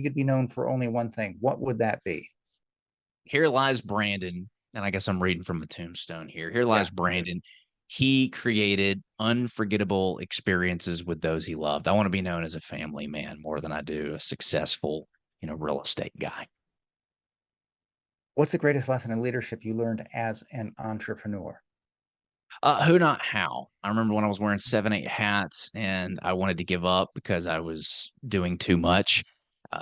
you could be known for only one thing, what would that be? Here lies Brandon, and I guess I'm reading from the tombstone here. Here Yeah. lies Brandon. He created unforgettable experiences with those he loved. I want to be known as a family man more than I do a successful, real estate guy. What's the greatest lesson in leadership you learned as an entrepreneur? Who not how. I remember when I was wearing 7, 8 hats and I wanted to give up because I was doing too much.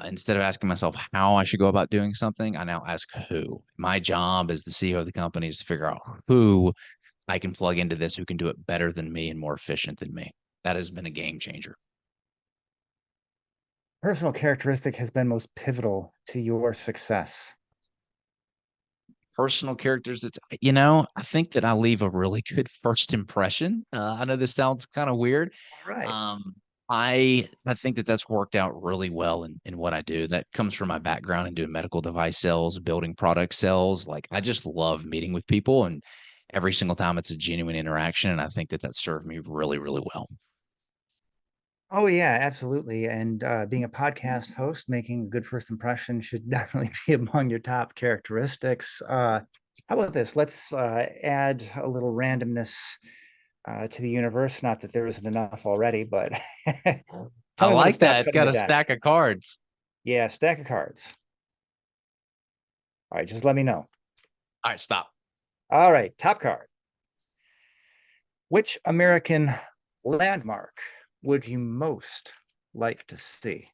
Instead of asking myself how I should go about doing something, I now ask who. My job as the CEO of the company is to figure out who I can plug into this, who can do it better than me and more efficient than me. That has been a game changer. Personal characteristic has been most pivotal to your success. Personal characters, I think that I leave a really good first impression. I know this sounds kind of weird. All right. Um, I think that that's worked out really well in what I do. That comes from my background in doing medical device sales, building product sales. Like I just love meeting with people, and every single time it's a genuine interaction. And I think that that served me really, really well. Oh yeah, absolutely. And being a podcast host, making a good first impression should definitely be among your top characteristics. How about this? Let's add a little randomness to the universe. Not that there isn't enough already, but I tell me when to like stop that. It's cutting got the a deck. stack of cards. Yeah, stack of cards. All right, just let me know. All right, stop. All right, top card. Which American landmark would you most like to see?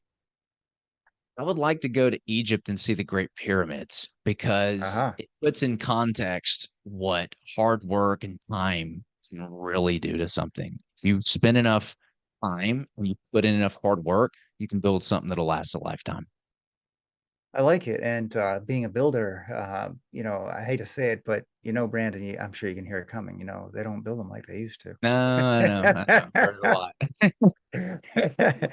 I would like to go to Egypt and see the Great Pyramids because Uh-huh. it puts in context what hard work and time can really do to something. If you spend enough time and you put in enough hard work, you can build something that'll last a lifetime. I like it. And being a builder, I hate to say it, but Brandon, I'm sure you can hear it coming. They don't build them like they used to. No, I know. I've heard it a lot.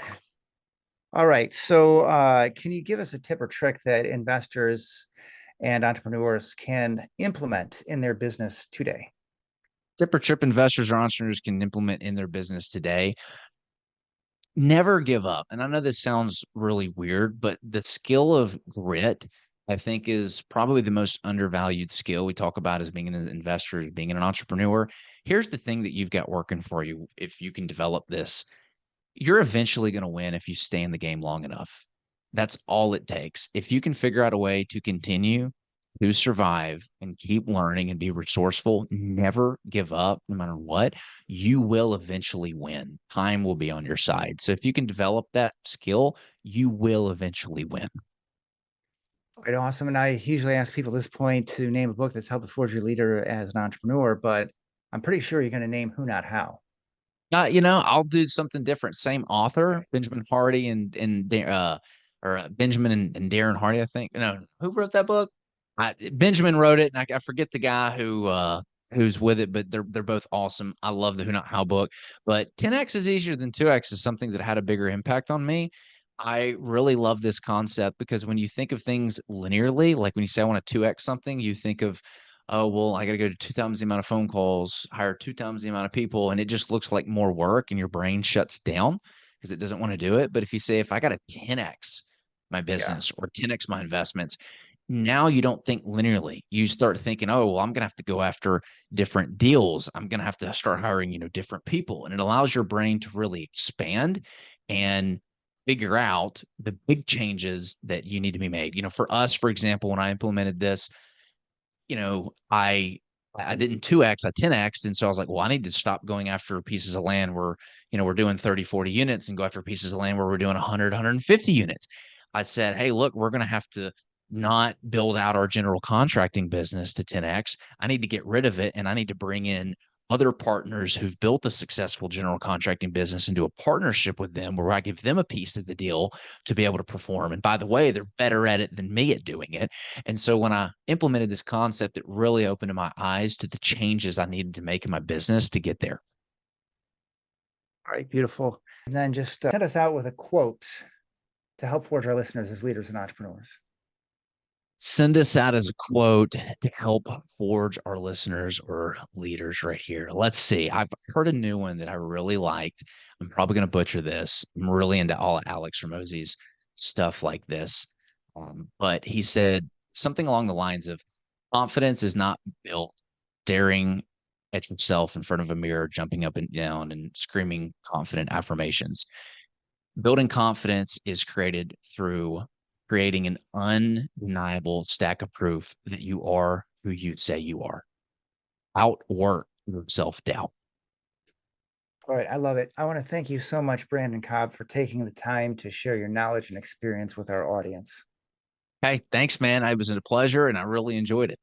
All right. So, can you give us a tip or trick that investors and entrepreneurs can implement in their business today? Dipper trip investors or entrepreneurs can implement in their business today. Never give up. And I know this sounds really weird, but the skill of grit, I think, is probably the most undervalued skill we talk about as being an investor, being an entrepreneur. Here's the thing that you've got working for you. If you can develop this, you're eventually going to win if you stay in the game long enough. That's all it takes. If you can figure out a way to continue to survive and keep learning and be resourceful, never give up no matter what, you will eventually win. Time will be on your side. So if you can develop that skill, you will eventually win. Right, awesome. And I usually ask people at this point to name a book that's helped to forge your leader as an entrepreneur, but I'm pretty sure you're going to name Who Not How. I'll do something different. Same author, Okay. Benjamin Hardy or Benjamin and Darren Hardy, I think. No, who wrote that book? Benjamin wrote it, and I forget the guy who's with it, but they're both awesome. I love the Who Not How book. But 10x is easier than 2x is something that had a bigger impact on me. I really love this concept because when you think of things linearly, like when you say I want to 2x something, you think of, oh, well, I got to go to 2 times the amount of phone calls, hire 2 times the amount of people, and it just looks like more work and your brain shuts down because it doesn't want to do it. But if you say, if I got to 10x my Yeah. business or 10x my investments, now you don't think linearly. You start thinking, oh, well, I'm going to have to go after different deals. I'm going to have to start hiring, different people. And it allows your brain to really expand and figure out the big changes that you need to be made. For us, for example, when I implemented this, I didn't 2x, I 10x. And so I was like, well, I need to stop going after pieces of land where, we're doing 30, 40 units and go after pieces of land where we're doing 100, 150 units. I said, hey, look, we're going to have to not build out our general contracting business to 10x. I need to get rid of it and I need to bring in other partners who've built a successful general contracting business and do a partnership with them where I give them a piece of the deal to be able to perform. And by the way, they're better at it than me at doing it. And so when I implemented this concept, it really opened my eyes to the changes I needed to make in my business to get there. All right, beautiful. And then just send us out with a quote to help forge our listeners as leaders and entrepreneurs. Send us out as a quote to help forge our listeners or leaders right here. Let's see. I've heard a new one that I really liked. I'm probably going to butcher this. I'm really into all Alex Ramos's stuff like this. But he said something along the lines of confidence is not built staring at yourself in front of a mirror, jumping up and down and screaming confident affirmations. Building confidence is created through creating an undeniable stack of proof that you are who you say you are. Outwork your self doubt. All right, I love it. I want to thank you so much, Brandon Cobb, for taking the time to share your knowledge and experience with our audience. Hey, thanks, man. It was a pleasure and I really enjoyed it.